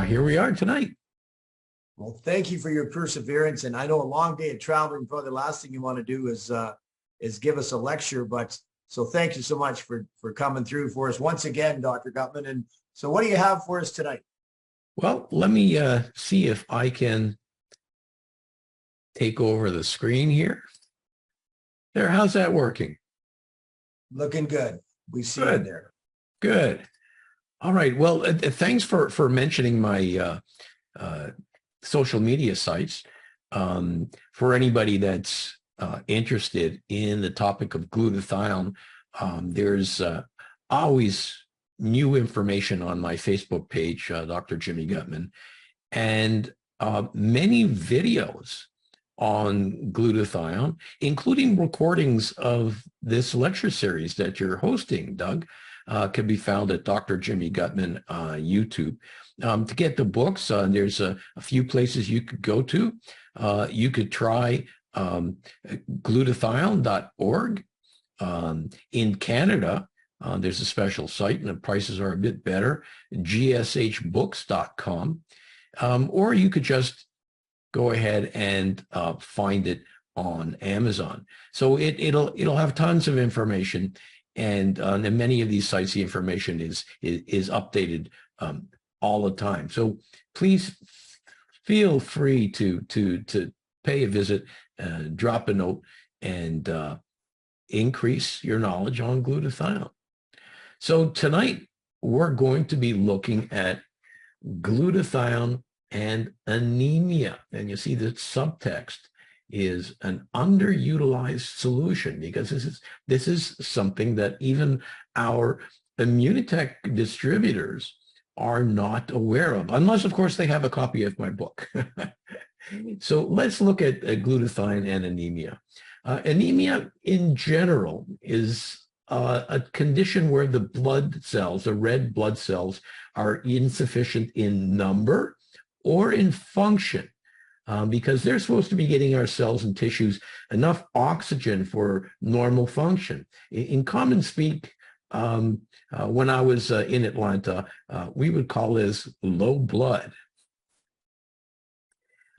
here we are tonight. Well, thank you for your perseverance. And I know a long day of traveling, probably the last thing you want to do is give us a lecture. But so thank you so much for coming through for us once again, Dr. Gutman. And so what do you have for us tonight? Well, let me see if I can take over the screen here. There, how's that working? Looking good. We see it there. Good. All right. Well, thanks for mentioning my social media sites. For anybody that's interested in the topic of glutathione, there's always new information on my Facebook page, Dr. Jimmy Gutman, and many videos on glutathione, including recordings of this lecture series that you're hosting, Doug, can be found at Dr. Jimmy Gutman YouTube. To get the books, there's a few places you could go to. You could try glutathione.org. In Canada, there's a special site and the prices are a bit better, gshbooks.com. Or you could just go ahead and find it on Amazon. So it'll have tons of information, and on many of these sites, the information is updated all the time. So please feel free to pay a visit, drop a note, and increase your knowledge on glutathione. So tonight we're going to be looking at glutathione and anemia. And you see the subtext is an underutilized solution, because this is something that even our Immunitech distributors are not aware of, unless of course they have a copy of my book. So let's look at glutathione and anemia. Anemia in general is a condition where the blood cells, the red blood cells, are insufficient in number or in function, because they're supposed to be getting our cells and tissues enough oxygen for normal function. In common speak, when I was in Atlanta, we would call this low blood.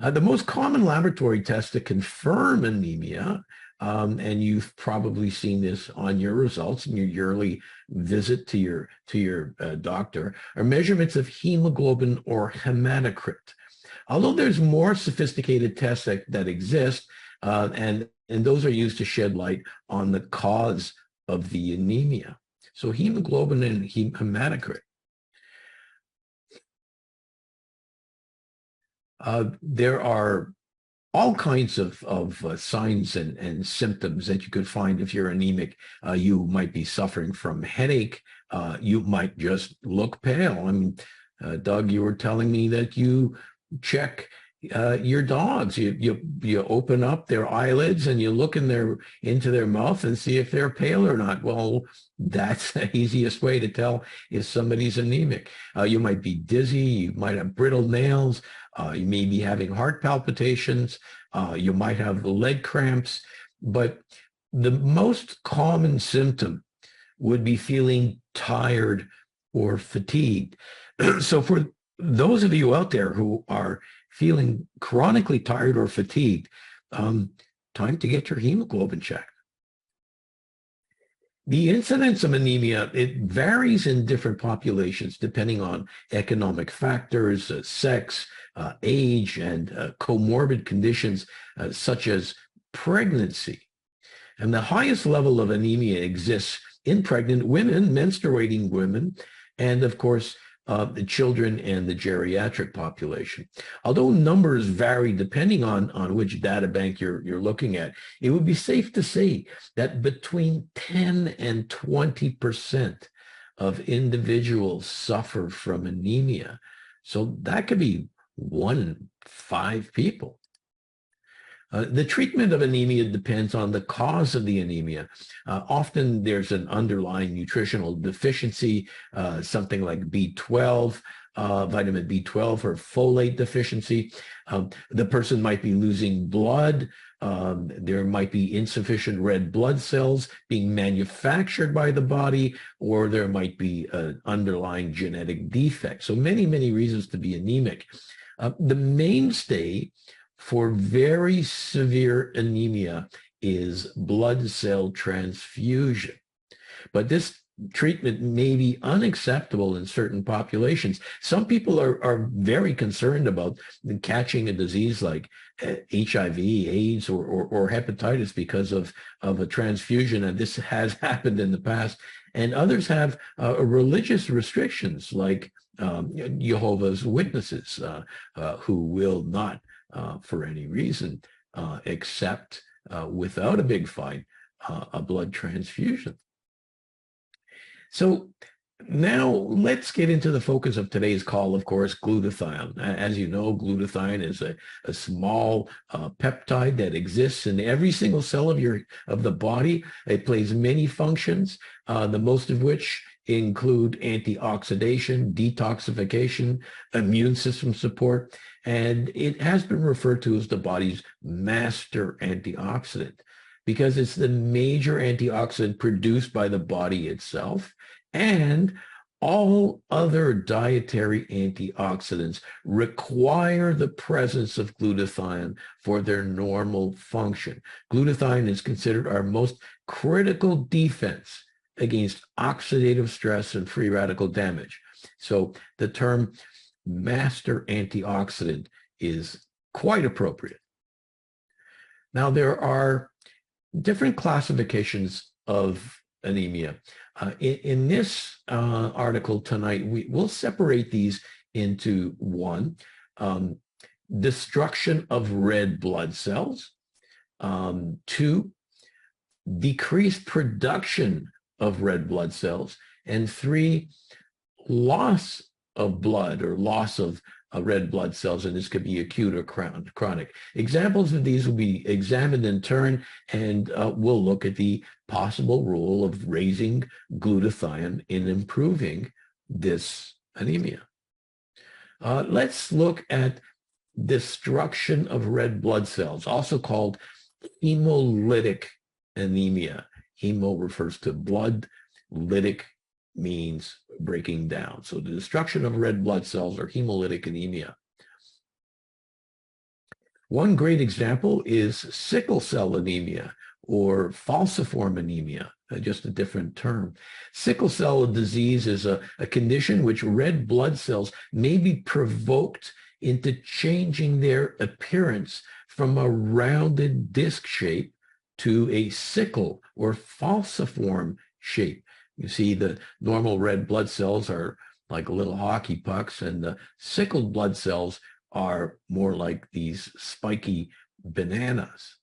The most common laboratory test to confirm anemia, and you've probably seen this on your results in your yearly visit to your doctor, are measurements of hemoglobin or hematocrit. Although there's more sophisticated tests that exist, and those are used to shed light on the cause of the anemia. So hemoglobin and hematocrit. There are all kinds of signs and symptoms that you could find if you're anemic. You might be suffering from headache. You might just look pale. I mean, Doug, you were telling me that you check your dogs. You open up their eyelids and you look into their mouth and see if they're pale or not. Well, that's the easiest way to tell if somebody's anemic. You might be dizzy. You might have brittle nails. You may be having heart palpitations. You might have leg cramps. But the most common symptom would be feeling tired or fatigued. So for those of you out there who are feeling chronically tired or fatigued, time to get your hemoglobin checked. The incidence of anemia, it varies in different populations depending on economic factors, sex, age, and comorbid conditions such as pregnancy. And the highest level of anemia exists in pregnant women, menstruating women, and of course, the children and the geriatric population. Although numbers vary depending on which data bank you're looking at, it would be safe to say that between 10 and 20% of individuals suffer from anemia. So that could be 1 in 5 people. The treatment of anemia depends on the cause of the anemia. Often there's an underlying nutritional deficiency, something like B12, vitamin B12 or folate deficiency. The person might be losing blood There might be insufficient red blood cells being manufactured by the body, or there might be an underlying genetic defect. So many, many reasons to be anemic. The mainstay for very severe anemia is blood cell transfusion. But this treatment may be unacceptable in certain populations. Some people are very concerned about catching a disease like HIV, AIDS, or hepatitis because of a transfusion, and this has happened in the past. And others have religious restrictions, like Jehovah's Witnesses, who will not, for any reason, accept without a big fine a blood transfusion. So now let's get into the focus of today's call, of course, glutathione. As you know, glutathione is a small peptide that exists in every single cell of the body. It plays many functions, the most of which include antioxidation, detoxification, immune system support, and it has been referred to as the body's master antioxidant because it's the major antioxidant produced by the body itself, and all other dietary antioxidants require the presence of glutathione for their normal function. Glutathione is considered our most critical defense against oxidative stress and free radical damage. So the term master antioxidant is quite appropriate. Now, there are different classifications of anemia. In this article tonight, we'll separate these into one, destruction of red blood cells, two, decreased production of red blood cells, and three, loss of blood or loss of red blood cells, and this could be acute or chronic. Examples of these will be examined in turn, and we'll look at the possible role of raising glutathione in improving this anemia. Let's look at destruction of red blood cells, also called hemolytic anemia. Hemo refers to blood, lytic means breaking down. So the destruction of red blood cells or hemolytic anemia. One great example is sickle cell anemia or falciform anemia, just a different term. Sickle cell disease is a condition which red blood cells may be provoked into changing their appearance from a rounded disc shape to a sickle or falciform shape. You see, the normal red blood cells are like little hockey pucks, and the sickled blood cells are more like these spiky bananas.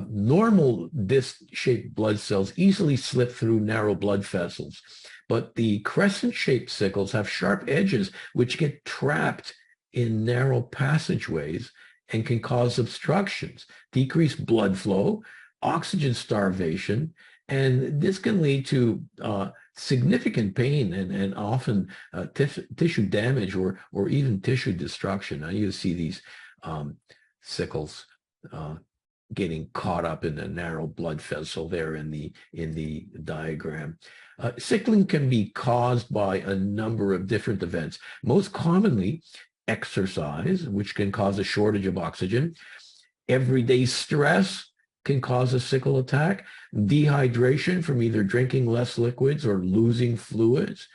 Normal disc-shaped blood cells easily slip through narrow blood vessels, but the crescent-shaped sickles have sharp edges which get trapped in narrow passageways and can cause obstructions, decrease blood flow, oxygen starvation, and this can lead to significant pain and often tissue damage or even tissue destruction. Now you see these sickles getting caught up in the narrow blood vessel there in the diagram. Sickling can be caused by a number of different events. Most commonly, exercise, which can cause a shortage of oxygen. Everyday stress can cause a sickle attack. Dehydration from either drinking less liquids or losing fluids,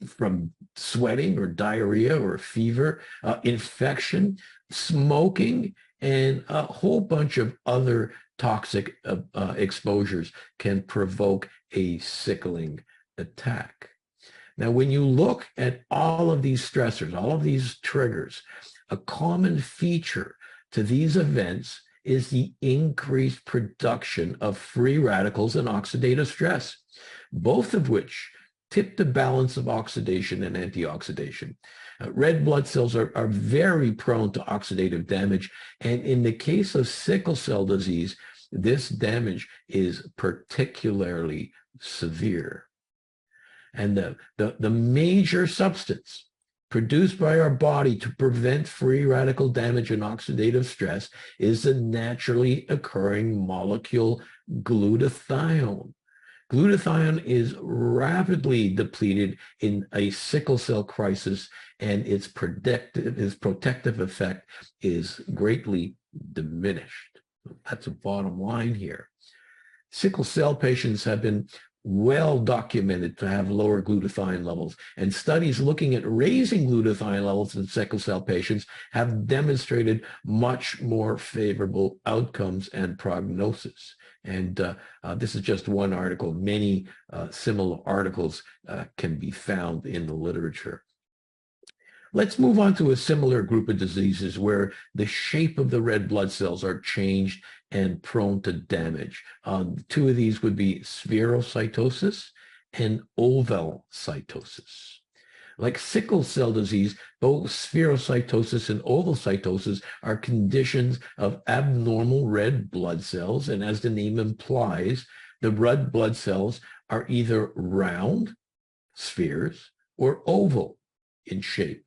from sweating or diarrhea or fever, infection, smoking, and a whole bunch of other toxic exposures can provoke a sickling attack. Now, when you look at all of these stressors, all of these triggers, a common feature to these events is the increased production of free radicals and oxidative stress, both of which tip the balance of oxidation and antioxidation. Red blood cells are very prone to oxidative damage, and in the case of sickle cell disease, this damage is particularly severe. And the major substance produced by our body to prevent free radical damage and oxidative stress is the naturally occurring molecule glutathione. Glutathione is rapidly depleted in a sickle cell crisis, and its protective effect is greatly diminished. That's a bottom line here. Sickle cell patients have been well documented to have lower glutathione levels, and studies looking at raising glutathione levels in sickle cell patients have demonstrated much more favorable outcomes and prognosis. And this is just one article. Many similar articles can be found in the literature. Let's move on to a similar group of diseases where the shape of the red blood cells are changed and prone to damage. Two of these would be spherocytosis and ovalcytosis. Like sickle cell disease, both spherocytosis and ovalcytosis are conditions of abnormal red blood cells, and as the name implies, the red blood cells are either round, spheres, or oval in shape.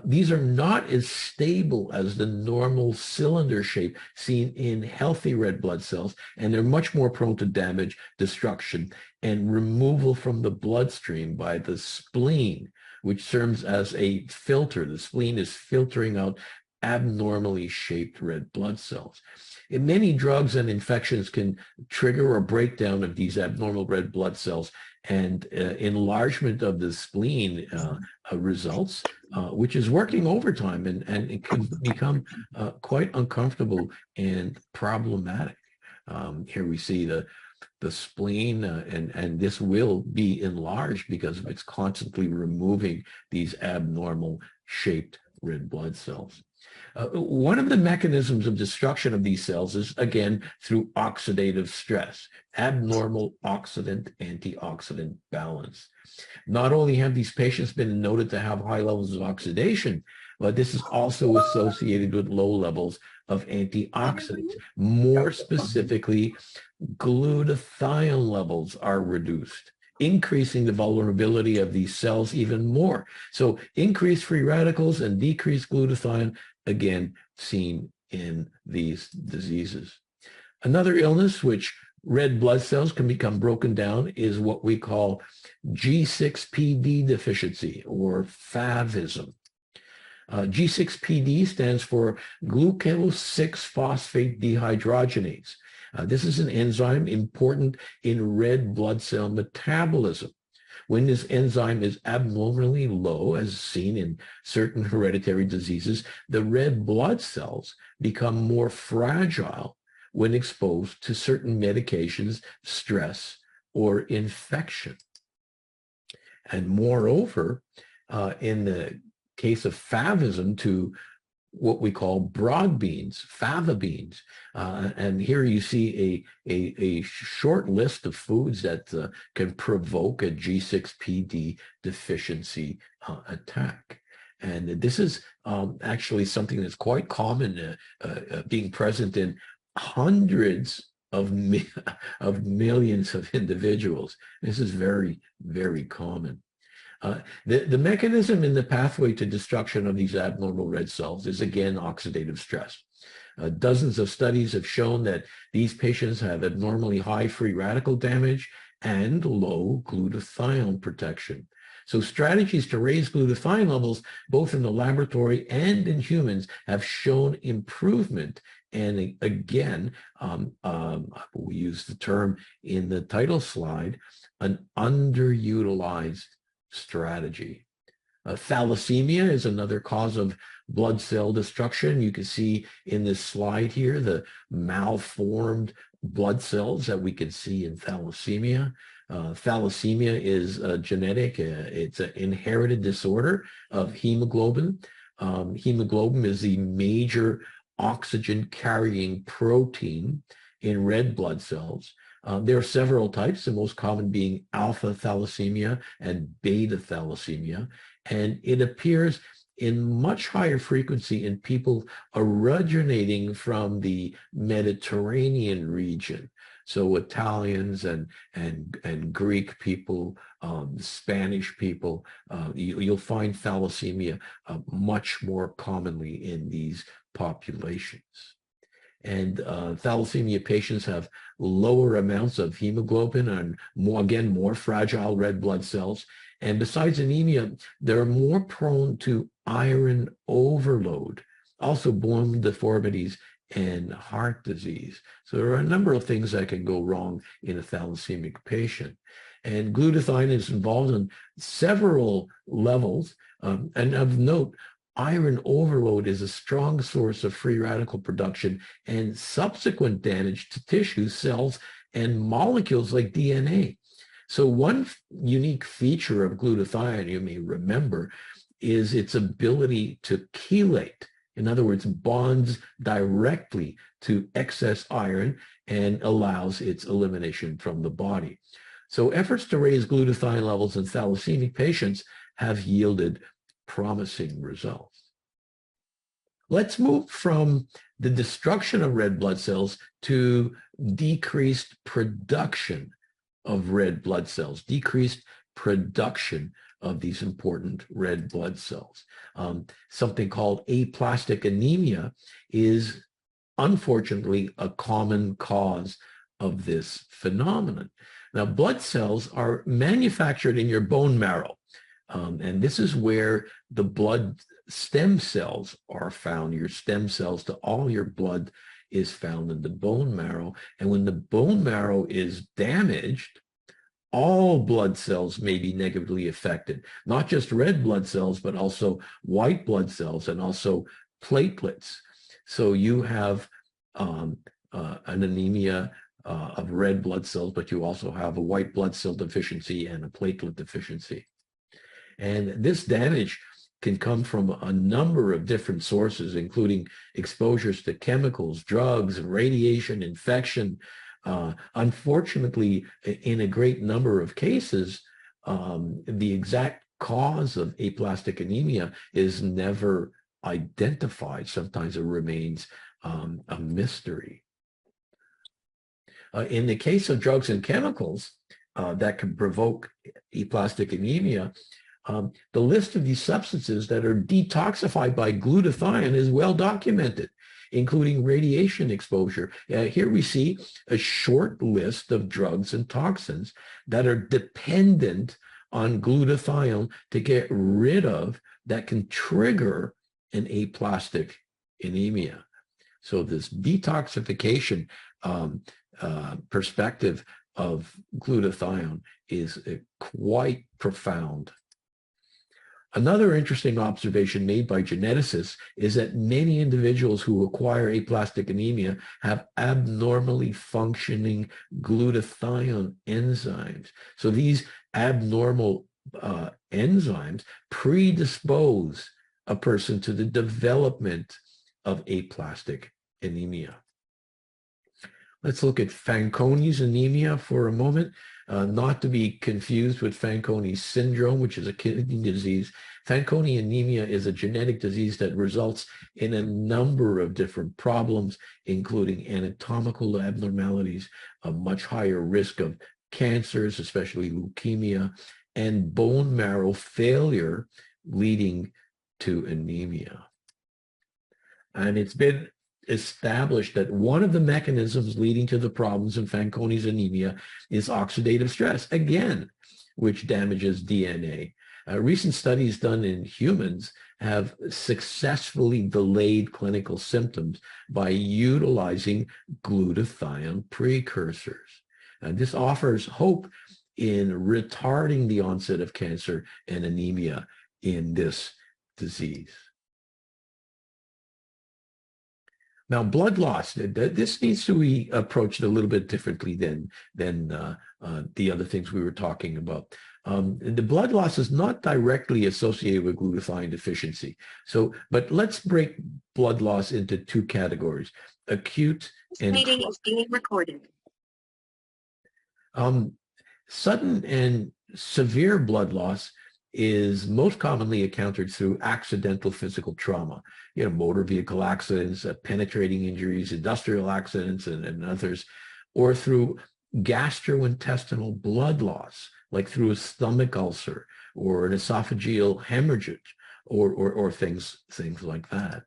These are not as stable as the normal cylinder shape seen in healthy red blood cells, and they're much more prone to damage, destruction, and removal from the bloodstream by the spleen, which serves as a filter. The spleen is filtering out abnormally shaped red blood cells. And many drugs and infections can trigger a breakdown of these abnormal red blood cells, and enlargement of the spleen results, which is working overtime, and it can become quite uncomfortable and problematic. Here we see the spleen, and this will be enlarged because of it's constantly removing these abnormal shaped red blood cells. One of the mechanisms of destruction of these cells is, again, through oxidative stress, abnormal oxidant-antioxidant balance. Not only have these patients been noted to have high levels of oxidation, but this is also associated with low levels of antioxidants. More specifically, glutathione levels are reduced, increasing the vulnerability of these cells even more. So increased free radicals and decreased glutathione, again, seen in these diseases. Another illness which red blood cells can become broken down is what we call G6PD deficiency, or FAVism. G6PD stands for glucose-6-phosphate dehydrogenase. This is an enzyme important in red blood cell metabolism. When this enzyme is abnormally low, as seen in certain hereditary diseases, the red blood cells become more fragile when exposed to certain medications, stress, or infection. And moreover, in the case of FAVism, to what we call broad beans, fava beans. And here you see a short list of foods that can provoke a G6PD deficiency attack. And this is actually something that's quite common, being present in hundreds of millions of individuals. This is very, very common. The mechanism in the pathway to destruction of these abnormal red cells is, again, oxidative stress. Dozens of studies have shown that these patients have abnormally high free radical damage and low glutathione protection. So strategies to raise glutathione levels, both in the laboratory and in humans, have shown improvement. And again, we use the term in the title slide, an underutilized strategy. Thalassemia is another cause of blood cell destruction. You can see in this slide here the malformed blood cells that we can see in thalassemia. Thalassemia is genetic. It's an inherited disorder of hemoglobin. Hemoglobin is the major oxygen-carrying protein in red blood cells. There are several types, the most common being alpha thalassemia and beta thalassemia, and it appears in much higher frequency in people originating from the Mediterranean region. So Italians and Greek people, Spanish people, you'll find thalassemia much more commonly in these populations. And thalassemia patients have lower amounts of hemoglobin and more fragile red blood cells. And besides anemia, they're more prone to iron overload, also bone deformities and heart disease. So there are a number of things that can go wrong in a thalassemic patient. And glutathione is involved on several levels. And of note, iron overload is a strong source of free radical production and subsequent damage to tissue, cells, and molecules like DNA. So one unique feature of glutathione, you may remember, is its ability to chelate. In other words, bonds directly to excess iron and allows its elimination from the body. So efforts to raise glutathione levels in thalassemic patients have yielded promising results. Let's move from the destruction of red blood cells to decreased production of red blood cells, decreased production of these important red blood cells. Something called aplastic anemia is unfortunately a common cause of this phenomenon. Now, blood cells are manufactured in your bone marrow. And this is where the blood stem cells are found. Your stem cells to all your blood is found in the bone marrow. And when the bone marrow is damaged, all blood cells may be negatively affected, not just red blood cells, but also white blood cells and also platelets. So you have an anemia of red blood cells, but you also have a white blood cell deficiency and a platelet deficiency. And this damage can come from a number of different sources, including exposures to chemicals, drugs, radiation, infection. Unfortunately, in a great number of cases, the exact cause of aplastic anemia is never identified. Sometimes it remains a mystery. In the case of drugs and chemicals that can provoke aplastic anemia, the list of these substances that are detoxified by glutathione is well documented, including radiation exposure. Here we see a short list of drugs and toxins that are dependent on glutathione to get rid of, that can trigger an aplastic anemia. So this detoxification perspective of glutathione is quite profound. Another interesting observation made by geneticists is that many individuals who acquire aplastic anemia have abnormally functioning glutathione enzymes. So these abnormal enzymes predispose a person to the development of aplastic anemia. Let's look at Fanconi's anemia for a moment, not to be confused with Fanconi's syndrome, which is a kidney disease. Fanconi anemia is a genetic disease that results in a number of different problems, including anatomical abnormalities, a much higher risk of cancers, especially leukemia, and bone marrow failure leading to anemia. And it's been established that one of the mechanisms leading to the problems in Fanconi's anemia is oxidative stress, again, which damages DNA. Recent studies done in humans have successfully delayed clinical symptoms by utilizing glutathione precursors. This offers hope in retarding the onset of cancer and anemia in this disease. Now, blood loss, this needs to be approached a little bit differently than the other things we were talking about. The blood loss is not directly associated with glutathione deficiency. But let's break blood loss into two categories: acute and chronic. This meeting is being recorded. Sudden and severe blood loss is most commonly encountered through accidental physical trauma, motor vehicle accidents, penetrating injuries, industrial accidents, and others. or through gastrointestinal blood loss, like through a stomach ulcer or an esophageal hemorrhage or things like that.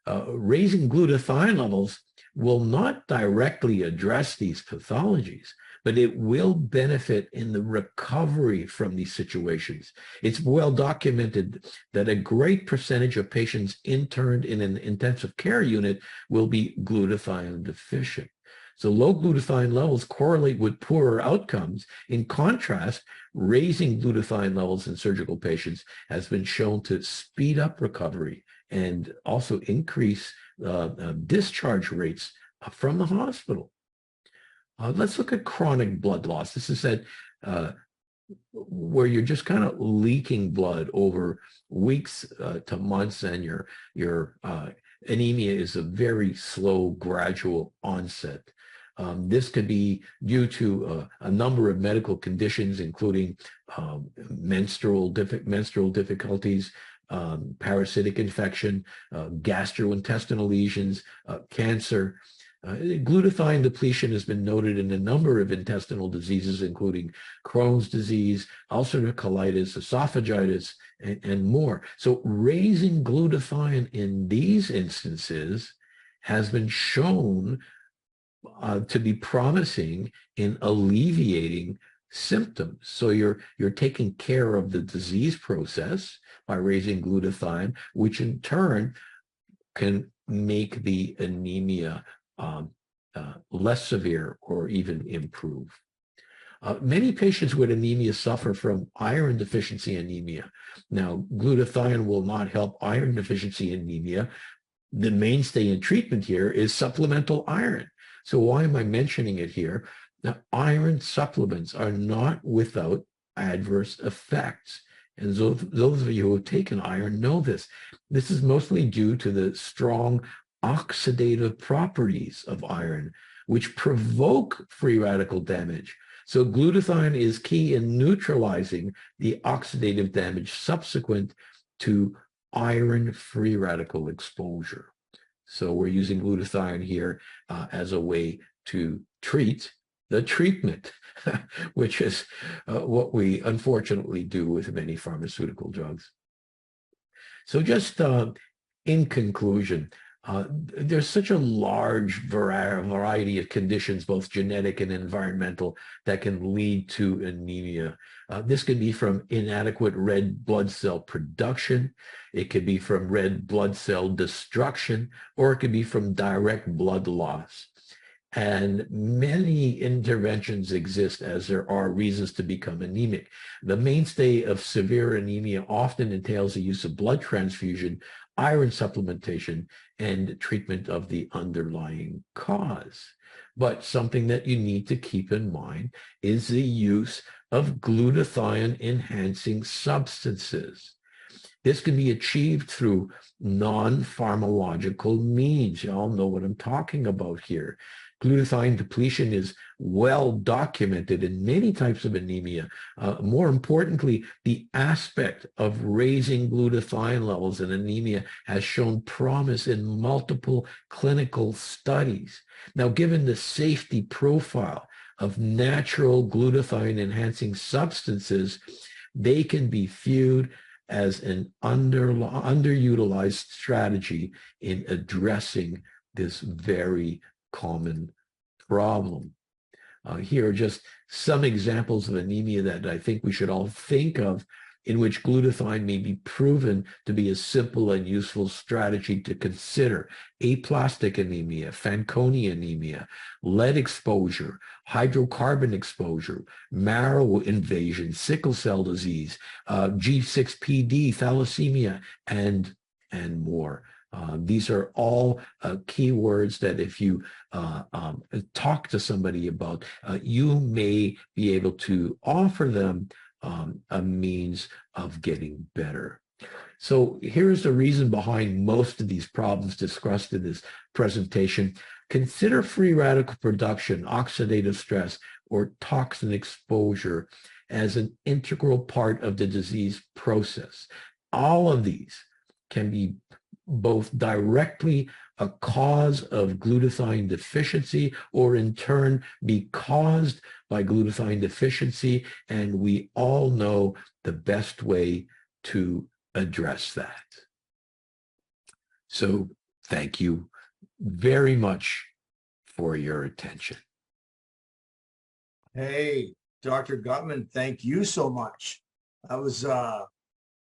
Raising glutathione levels will not directly address these pathologies, but it will benefit in the recovery from these situations. It's well documented that a great percentage of patients interned in an intensive care unit will be glutathione deficient. So low glutathione levels correlate with poorer outcomes. In contrast, raising glutathione levels in surgical patients has been shown to speed up recovery and also increase discharge rates from the hospital. Let's look at chronic blood loss. This is that where you're just kind of leaking blood over weeks to months, and your anemia is a very slow, gradual onset. This could be due to a number of medical conditions, including menstrual difficulties, parasitic infection, gastrointestinal lesions, cancer. Glutathione depletion has been noted in a number of intestinal diseases, including Crohn's disease, ulcerative colitis, esophagitis, and more. So raising glutathione in these instances has been shown to be promising in alleviating symptoms. So you're taking care of the disease process by raising glutathione, which in turn can make the anemia less severe or even improve. Many patients with anemia suffer from iron deficiency anemia. Now, glutathione will not help iron deficiency anemia. The mainstay in treatment here is supplemental iron. So why am I mentioning it here? Now, iron supplements are not without adverse effects. And those of you who have taken iron know this. This is mostly due to the strong oxidative properties of iron, which provoke free radical damage. So glutathione is key in neutralizing the oxidative damage subsequent to iron free radical exposure. So we're using glutathione here as a way to treat the treatment, which is what we unfortunately do with many pharmaceutical drugs. So just in conclusion, there's such a large variety of conditions, both genetic and environmental, that can lead to anemia. This can be from inadequate red blood cell production, it could be from red blood cell destruction, or it could be from direct blood loss. And many interventions exist as there are reasons to become anemic. The mainstay of severe anemia often entails the use of blood transfusion, iron supplementation, and treatment of the underlying cause. But something that you need to keep in mind is the use of glutathione enhancing substances. This can be achieved through non-pharmacological means. You all know what I'm talking about here. Glutathione depletion is well documented in many types of anemia. More importantly, the aspect of raising glutathione levels in anemia has shown promise in multiple clinical studies. Now, given the safety profile of natural glutathione enhancing substances, they can be viewed as an underutilized strategy in addressing this very common problem. Here are just some examples of anemia that I think we should all think of, in which glutathione may be proven to be a simple and useful strategy to consider: aplastic anemia, Fanconi anemia, lead exposure, hydrocarbon exposure, marrow invasion, sickle cell disease, G6PD, thalassemia, and more. These are all keywords that if you talk to somebody about, you may be able to offer them a means of getting better. So here's the reason behind most of these problems discussed in this presentation. Consider free radical production, oxidative stress, or toxin exposure as an integral part of the disease process. All of these can be both directly a cause of glutathione deficiency, or in turn be caused by glutathione deficiency. And we all know the best way to address that. So thank you very much for your attention. Hey, Dr. Gutman, thank you so much. That was,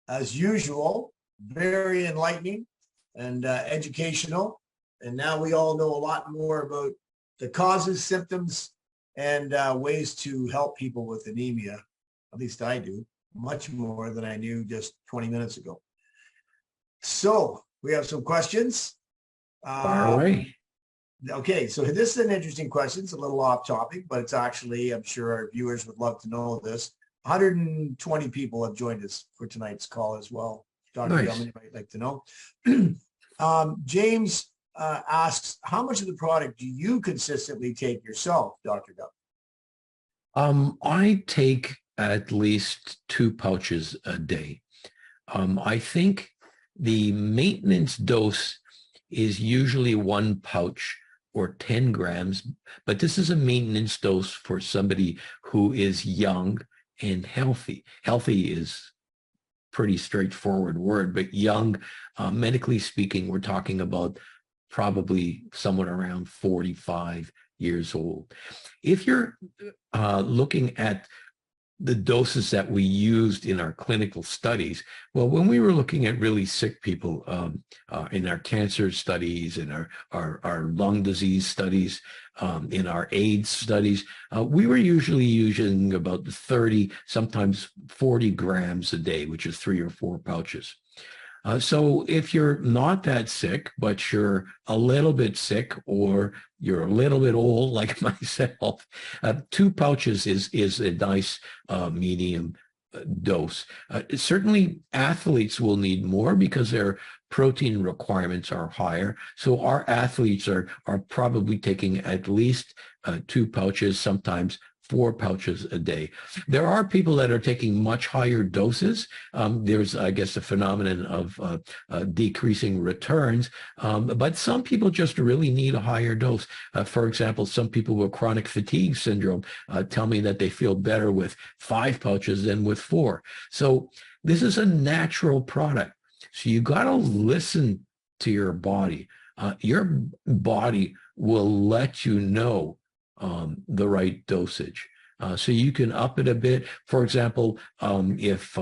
as usual, very enlightening and educational. And now we all know a lot more about the causes, symptoms, and ways to help people with anemia. At least I do, much more than I knew just 20 minutes ago. So we have some questions. Fire away. Okay, so this is an interesting question. It's a little off topic, but it's actually, I'm sure our viewers would love to know this. 120 people have joined us for tonight's call as well. Dr. Nice. Gutman, you might like to know. James asks, how much of the product do you consistently take yourself, Dr. Gutman? I take at least 2 pouches a day. I think the maintenance dose is usually 1 pouch or 10 grams, but this is a maintenance dose for somebody who is young and healthy. Healthy is pretty straightforward word, but young, medically speaking, we're talking about probably someone around 45 years old. If you're looking at the doses that we used in our clinical studies, well, when we were looking at really sick people in our cancer studies, in our lung disease studies, in our AIDS studies, we were usually using about 30, sometimes 40 grams a day, which is 3 or 4 pouches. So if you're not that sick, but you're a little bit sick or you're a little bit old like myself, 2 pouches is a nice medium dose. Certainly athletes will need more because their protein requirements are higher. So our athletes are probably taking at least 2 pouches, sometimes 4 pouches a day. There are people that are taking much higher doses. There's, I guess, a phenomenon of decreasing returns, but some people just really need a higher dose. For example, some people with chronic fatigue syndrome tell me that they feel better with 5 pouches than with 4. So this is a natural product. So you got to listen to your body. Your body will let you know the right dosage. So you can up it a bit. For example, if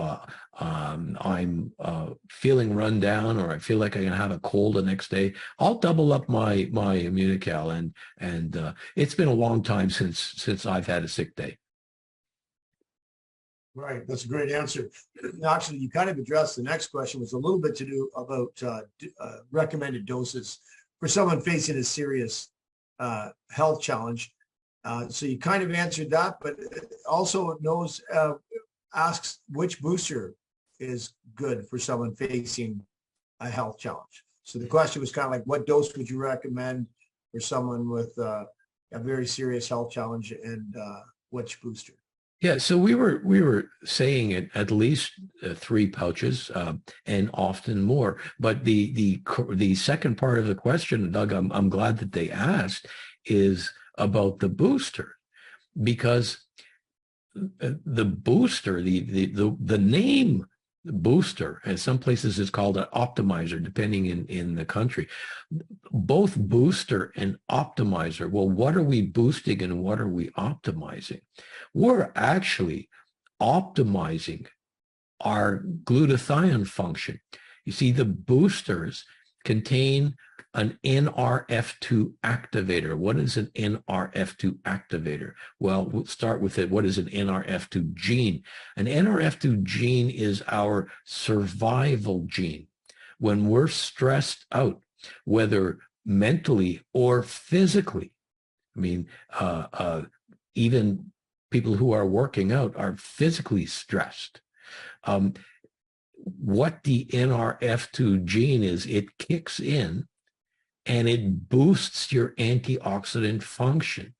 I'm feeling run down or I feel like I'm going to have a cold the next day, I'll double up my Immunical, and it's been a long time since I've had a sick day. Right, that's a great answer. Actually, you kind of addressed the next question, was a little bit to do about recommended doses for someone facing a serious health challenge. So you kind of answered that, but also asks which booster is good for someone facing a health challenge. So the question was kind of like, what dose would you recommend for someone with a very serious health challenge, and which booster? Yeah, so we were saying it at least 3 pouches and often more. But the second part of the question, Doug, I'm glad that they asked, is about the booster, because the booster, the name booster, and some places it's called an optimizer, depending in the country. Both booster and optimizer. Well, what are we boosting and what are we optimizing? We're actually optimizing our glutathione function. You see, the boosters contain an NRF2 activator. What is an NRF2 activator? Well, we'll start with it. What is an NRF2 gene? An NRF2 gene is our survival gene. When we're stressed out, whether mentally or physically, I mean, even people who are working out are physically stressed. What the NRF2 gene is, it kicks in and it boosts your antioxidant function.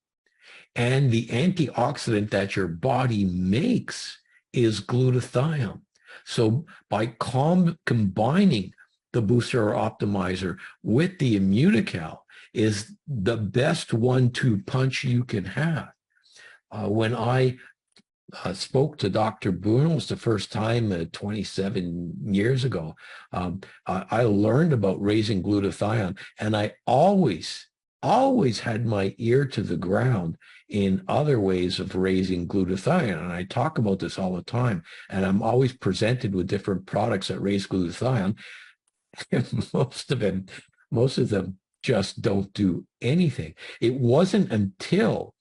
And the antioxidant that your body makes is glutathione. So by combining the booster or optimizer with the Immunical is the best 1-2 punch you can have. When I spoke to Dr. Bunos the first time 27 years ago, I learned about raising glutathione, and I always had my ear to the ground in other ways of raising glutathione. And I talk about this all the time, and I'm always presented with different products that raise glutathione. most of them just don't do anything. It wasn't until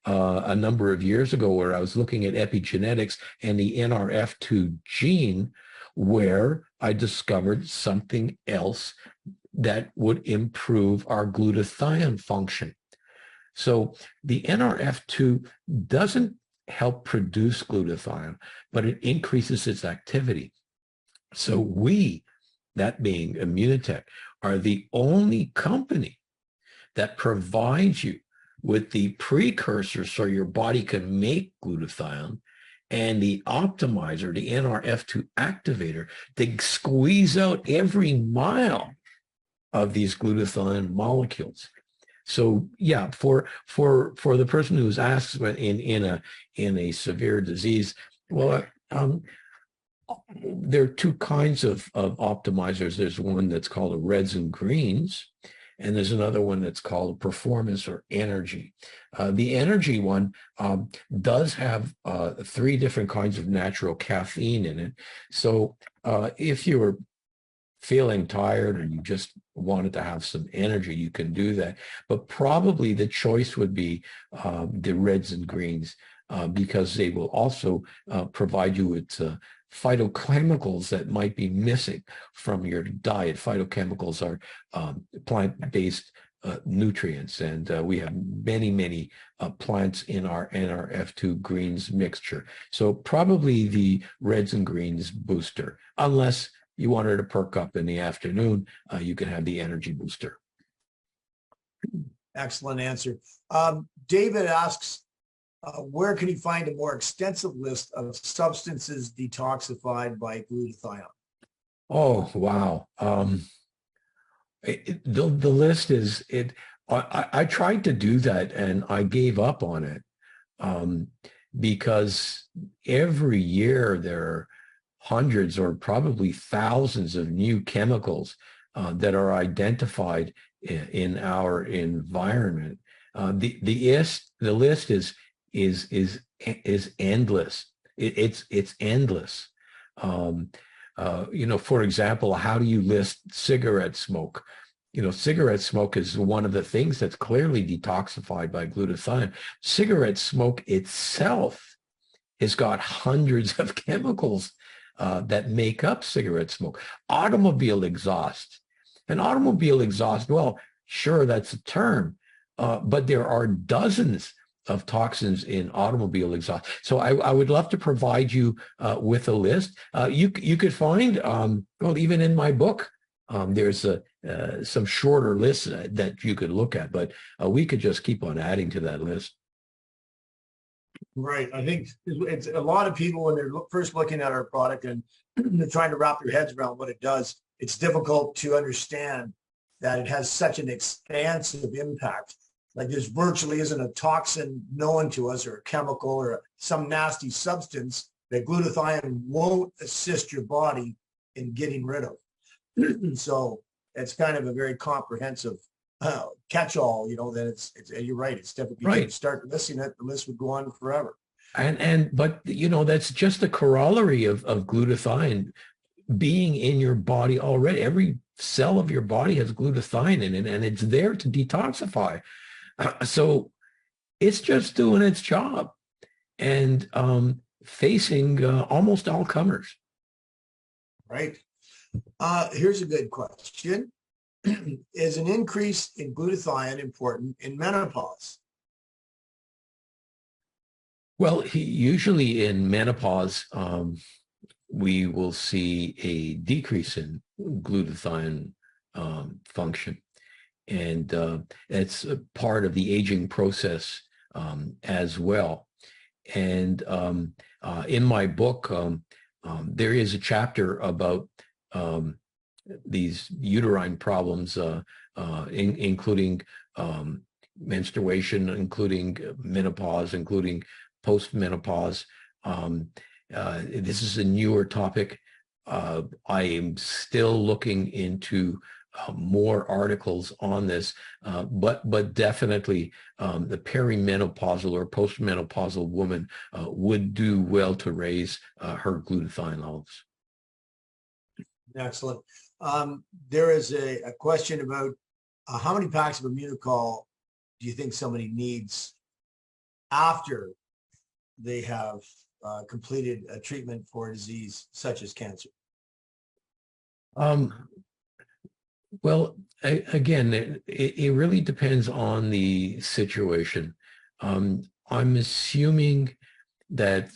a number of years ago where I was looking at epigenetics and the NRF2 gene, where I discovered something else that would improve our glutathione function. So the NRF2 doesn't help produce glutathione, but it increases its activity. So we, that being Immunotech, are the only company that provides you with the precursor so your body can make glutathione, and the optimizer, the NRF2 activator, to squeeze out every mile of these glutathione molecules. So yeah, for the person who's asked in a severe disease, well, there are two kinds of optimizers. There's one that's called a reds and greens, and there's another one that's called performance or energy. The energy one does have 3 different kinds of natural caffeine in it. So if you're feeling tired and you just wanted to have some energy, you can do that. But probably the choice would be the reds and greens, because they will also provide you with phytochemicals that might be missing from your diet. Phytochemicals are plant-based nutrients, and we have many plants in our NRF2 greens mixture. So probably the reds and greens booster, unless you wanted to perk up in the afternoon, you can have the energy booster. Excellent answer. David asks, where can he find a more extensive list of substances detoxified by glutathione? Oh, wow. The list is, I tried to do that and I gave up on it, because every year there are hundreds or probably thousands of new chemicals that are identified in our environment. The list is endless. It's endless. For example, how do you list cigarette smoke? Cigarette smoke is one of the things that's clearly detoxified by glutathione. Cigarette smoke itself has got hundreds of chemicals that make up cigarette smoke. Automobile exhaust. And automobile exhaust, well, sure, that's a term, but there are dozens of toxins in automobile exhaust. So I would love to provide you with a list. You could find, well, even in my book, there's some shorter lists that you could look at, but we could just keep on adding to that list. Right. I think it's a lot of people when they're first looking at our product and they're trying to wrap their heads around what it does. It's difficult to understand that it has such an expansive impact. Like there's virtually isn't a toxin known to us or a chemical or some nasty substance that glutathione won't assist your body in getting rid of. So it's kind of a very comprehensive catch-all, that it's you're right. It's definitely right. You start listing it, the list would go on forever. But that's just a corollary of glutathione being in your body already. Every cell of your body has glutathione in it, and it's there to detoxify. So it's just doing its job and facing almost all comers. Right. Here's a good question. Is an increase in glutathione important in menopause? Well, usually in menopause, we will see a decrease in glutathione function. And it's a part of the aging process as well. And in my book, there is a chapter about these uterine problems, including menstruation, including menopause, including postmenopause. This is a newer topic. I am still looking into more articles on this, but definitely the perimenopausal or postmenopausal woman would do well to raise her glutathione levels. Excellent. There is a question about how many packs of Immunocal do you think somebody needs after they have completed a treatment for a disease such as cancer? Well, again, it really depends on the situation. I'm assuming that,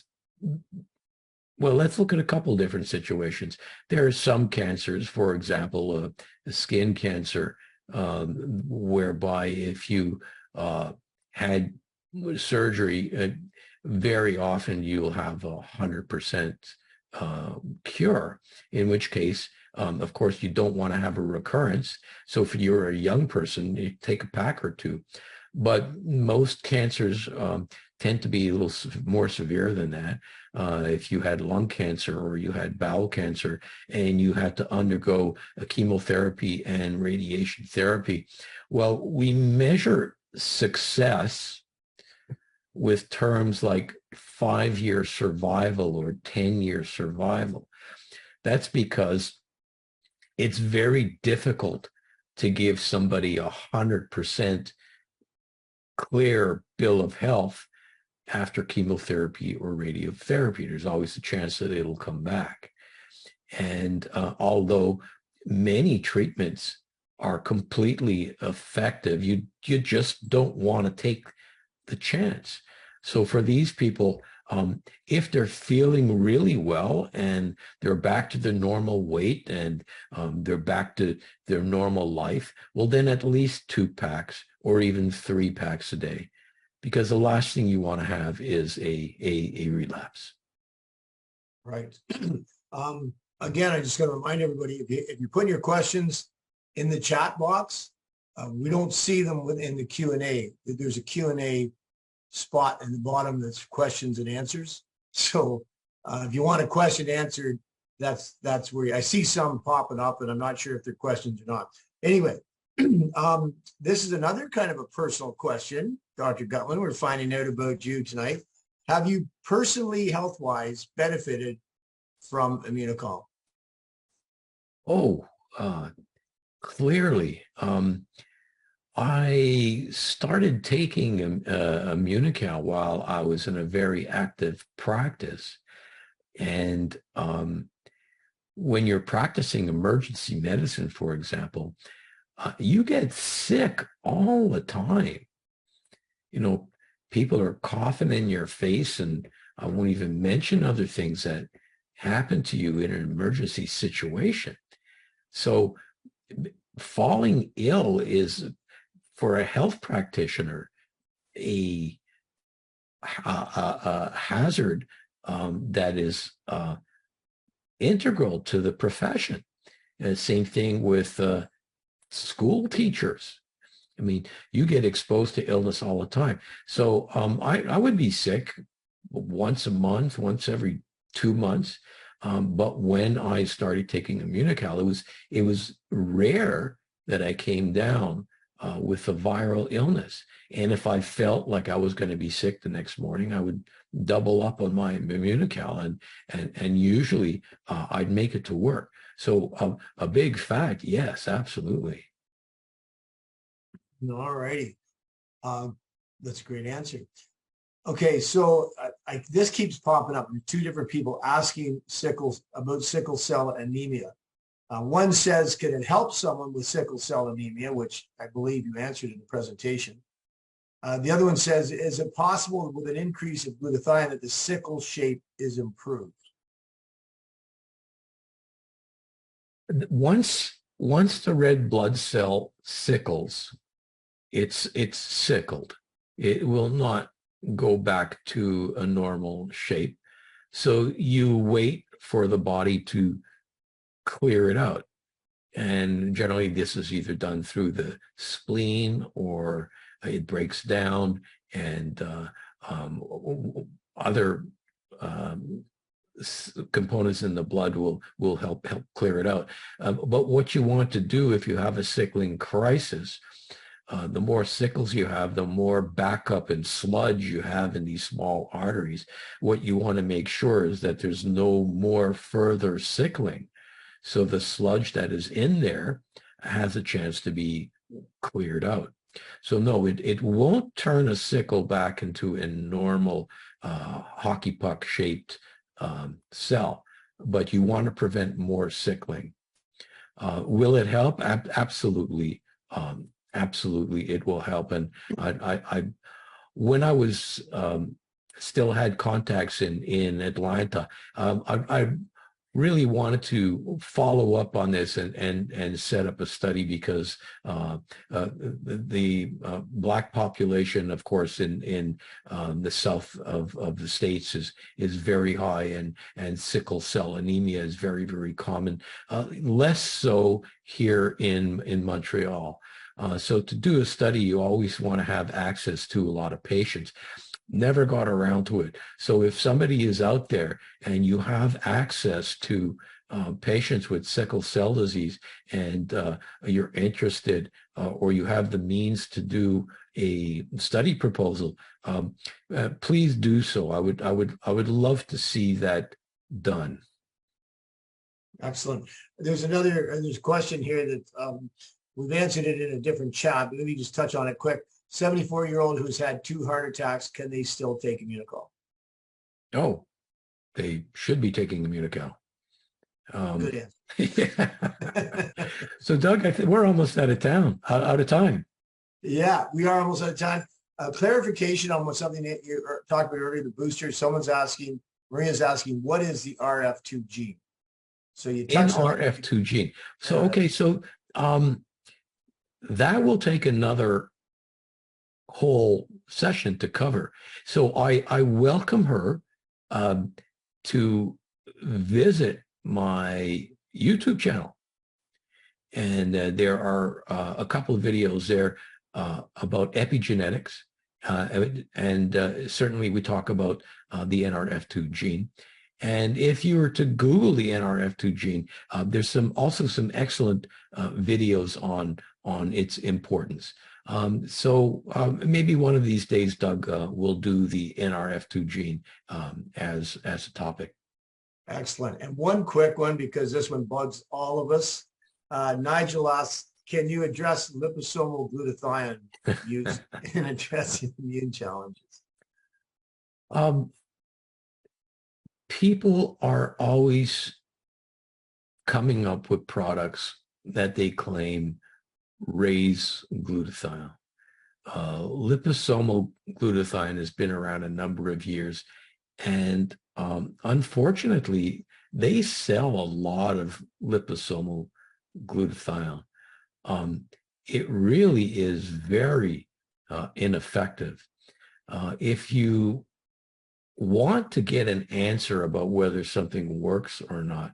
well, let's look at a couple different situations. There are some cancers, for example, a skin cancer, whereby if you had surgery, very often you'll have 100% cure, in which case, of course, you don't want to have a recurrence. So if you're a young person, you take a pack or two. But most cancers tend to be a little more severe than that. If you had lung cancer or you had bowel cancer and you had to undergo a chemotherapy and radiation therapy, well, we measure success with terms like 5-year survival or 10-year survival. That's because it's very difficult to give somebody 100% clear bill of health after chemotherapy or radiotherapy. There's always a chance that it'll come back. And although many treatments are completely effective, you just don't want to take the chance. So for these people, if they're feeling really well and they're back to their normal weight and they're back to their normal life, well, then at least 2 packs or even 3 packs a day, because the last thing you want to have is a relapse. Right. Again, I just got to remind everybody, if you put your questions in the chat box, we don't see them within the Q&A. There's a Q&A spot in the bottom that's questions and answers. So if you want a question answered, that's where I see some popping up, and I'm not sure if they're questions or not. Anyway, this is another kind of a personal question, Dr. Gutman. We're finding out about you tonight. Have you personally, health-wise, benefited from Immunocal? Oh, clearly. I started taking Immunocal while I was in a very active practice. And when you're practicing emergency medicine, for example, you get sick all the time. You know, people are coughing in your face, and I won't even mention other things that happen to you in an emergency situation. So falling ill is, for a health practitioner, a hazard that is integral to the profession. And same thing with school teachers. I mean, you get exposed to illness all the time. So I would be sick once a month, once every 2 months. But when I started taking Immunocal, it was rare that I came down with a viral illness. And if I felt like I was going to be sick the next morning, I would double up on my Immunocal, and usually I'd make it to work. So a big fact, yes, absolutely. All righty. That's a great answer. Okay, so this keeps popping up. 2 different people asking about sickle cell anemia. One says, can it help someone with sickle cell anemia, which I believe you answered in the presentation. The other one says, is it possible with an increase of glutathione that the sickle shape is improved? Once the red blood cell sickles, it's sickled. It will not go back to a normal shape. So you wait for the body to clear it out. And generally, this is either done through the spleen or it breaks down, and other um, components in the blood will help clear it out. But what you want to do if you have a sickling crisis, the more sickles you have, the more backup and sludge you have in these small arteries. What you want to make sure is that there's no more further sickling. So the sludge that is in there has a chance to be cleared out. So no, it won't turn a sickle back into a normal hockey puck shaped cell, but you want to prevent more sickling. Will it help? Absolutely. Absolutely, it will help. And when I was still had contacts in Atlanta, I really wanted to follow up on this and set up a study because the Black population, of course, in the south of the states is very high, and sickle cell anemia is very, very common. Less so here in Montreal. So to do a study, you always want to have access to a lot of patients. Never got around to it. So if somebody is out there and you have access to patients with sickle cell disease, and you're interested or you have the means to do a study proposal, please do so. I would love to see that done. Excellent. There's a question here that we've answered it in a different chat, but let me just touch on it quick. 74-year-old who's had 2 heart attacks, can they still take Immunocal? Oh, they should be taking Immunocal. Good answer. Yeah. So Doug, I think we're almost out of time. Yeah, we are almost out of time. Clarification on something that you talked about earlier, the booster. Someone's asking, Maria's asking, what is the RF2 gene? So you touched on RF2 gene. So, okay, so that will take another whole session to cover. So I welcome her to visit my YouTube channel. And there are a couple of videos there about epigenetics. And certainly we talk about the NRF2 gene. And if you were to Google the NRF2 gene, there's also some excellent videos on its importance. So maybe one of these days, Doug, we'll do the NRF2 gene as a topic. Excellent. And one quick one, because this one bugs all of us. Nigel asks, can you address liposomal glutathione use in addressing immune challenges? People are always coming up with products that they claim raise glutathione. Liposomal glutathione has been around a number of years, and unfortunately, they sell a lot of liposomal glutathione. It really is very ineffective. If you want to get an answer about whether something works or not,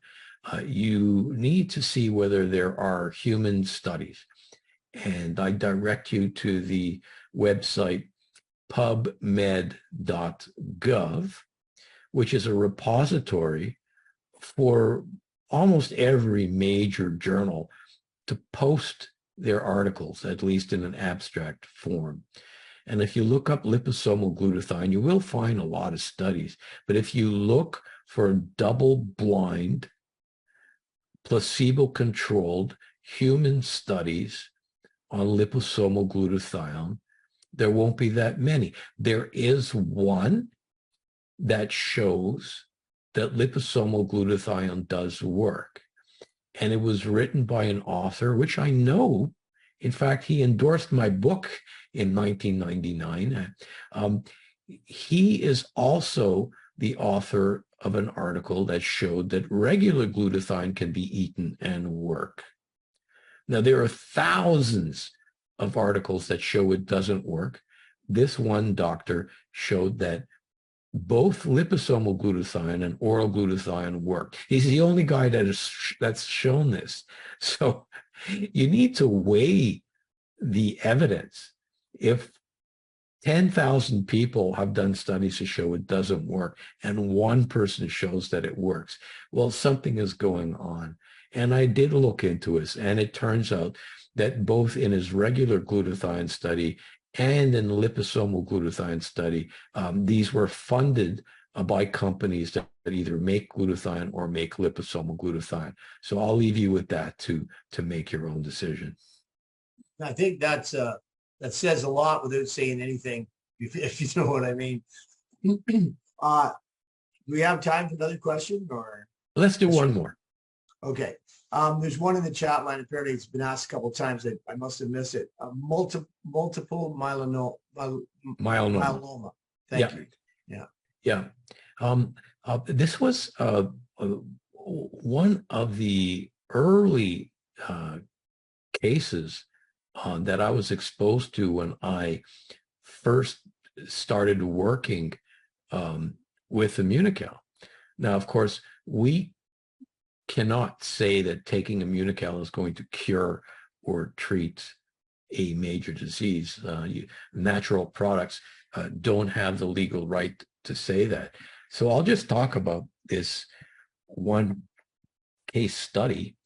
you need to see whether there are human studies. And I direct you to the website pubmed.gov, which is a repository for almost every major journal to post their articles, at least in an abstract form. And if you look up liposomal glutathione, you will find a lot of studies. But if you look for double-blind, placebo-controlled human studies on liposomal glutathione, there won't be that many. There is one that shows that liposomal glutathione does work. And it was written by an author, which I know, in fact, he endorsed my book in 1999. He is also the author of an article that showed that regular glutathione can be eaten and work. Now, there are thousands of articles that show it doesn't work. This one doctor showed that both liposomal glutathione and oral glutathione work. He's the only guy that's shown this. So you need to weigh the evidence. If 10,000 people have done studies to show it doesn't work, and one person shows that it works, well, something is going on. And I did look into it, and it turns out that both in his regular glutathione study and in the liposomal glutathione study, these were funded by companies that either make glutathione or make liposomal glutathione. So I'll leave you with that to make your own decision. I think that says a lot without saying anything, if you know what I mean. Do we have time for another question, or? Let's do one more. Okay. There's one in the chat line. Apparently it's been asked a couple of times that I must have missed it. Multiple myeloma. Thank you. Yeah. Yeah. This was one of the early cases that I was exposed to when I first started working with Immunical. Now, of course, we cannot say that taking Immunical is going to cure or treat a major disease. Natural products don't have the legal right to say that. So I'll just talk about this one case study.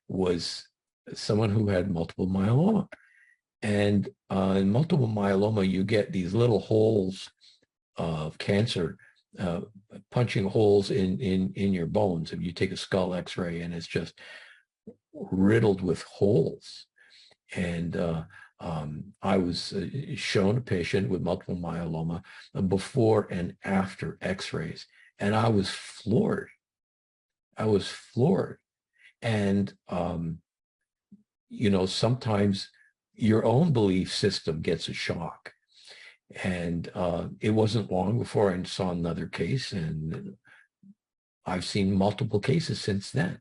Was someone who had multiple myeloma. And in multiple myeloma, you get these little holes of cancer punching holes in your bones. If you take a skull x-ray and it's just riddled with holes. And I was shown a patient with multiple myeloma before and after x-rays. And I was floored. And, you know, sometimes your own belief system gets a shock. And it wasn't long before I saw another case, and I've seen multiple cases since then.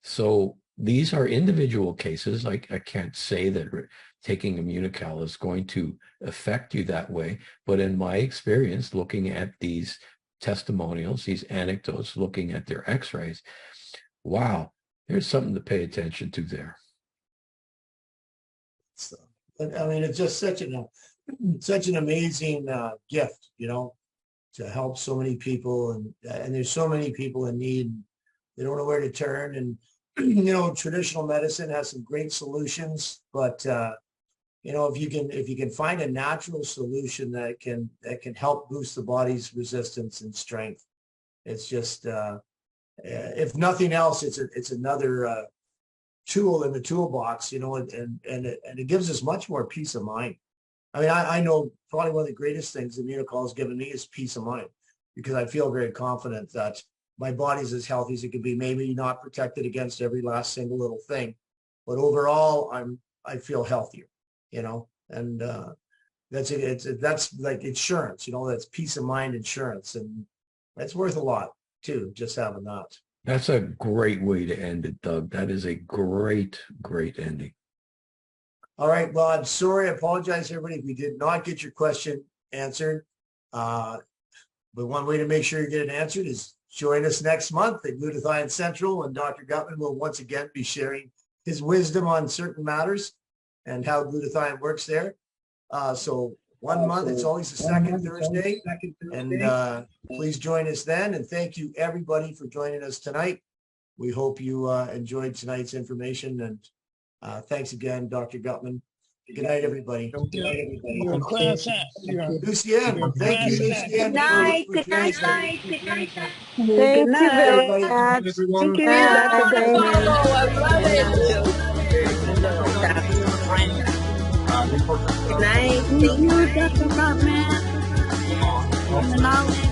So these are individual cases. I can't say that taking Immunical is going to affect you that way. But in my experience, looking at these testimonials, these anecdotes, looking at their x-rays, wow, there's something to pay attention to there. So, I mean, it's just such an amazing gift, you know, to help so many people, and there's so many people in need. They don't know where to turn, and you know, traditional medicine has some great solutions, but you know, if you can find a natural solution that can help boost the body's resistance and strength, it's just if nothing else, it's another tool in the toolbox, you know, and it gives us much more peace of mind. I mean, I know probably one of the greatest things Immunical has given me is peace of mind, because I feel very confident that my body's as healthy as it can be. Maybe not protected against every last single little thing, but overall, I feel healthier, you know, and that's like insurance, you know, that's peace of mind insurance, and that's worth a lot too, just having that. That's a great way to end it, Doug. That is a great, great ending. All right. Well, I'm sorry. I apologize, everybody, if we did not get your question answered. But one way to make sure you get it answered is join us next month at Glutathione Central, and Dr. Gutman will once again be sharing his wisdom on certain matters and how glutathione works there. So 1 month, it's always the second Thursday. And please join us then. And thank you, everybody, for joining us tonight. We hope you enjoyed tonight's information. And thanks again, Dr. Gutman. Good night, everybody. Good night, everybody. Lucienne, thank you, Lucienne. Good night. Good night. Good night. Thank you very much. Thank you. Dr. Damon. Good night. Thank you, Dr. Gutman. The knowledge.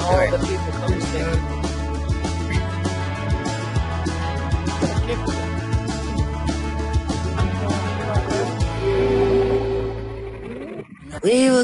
All the people come together. We will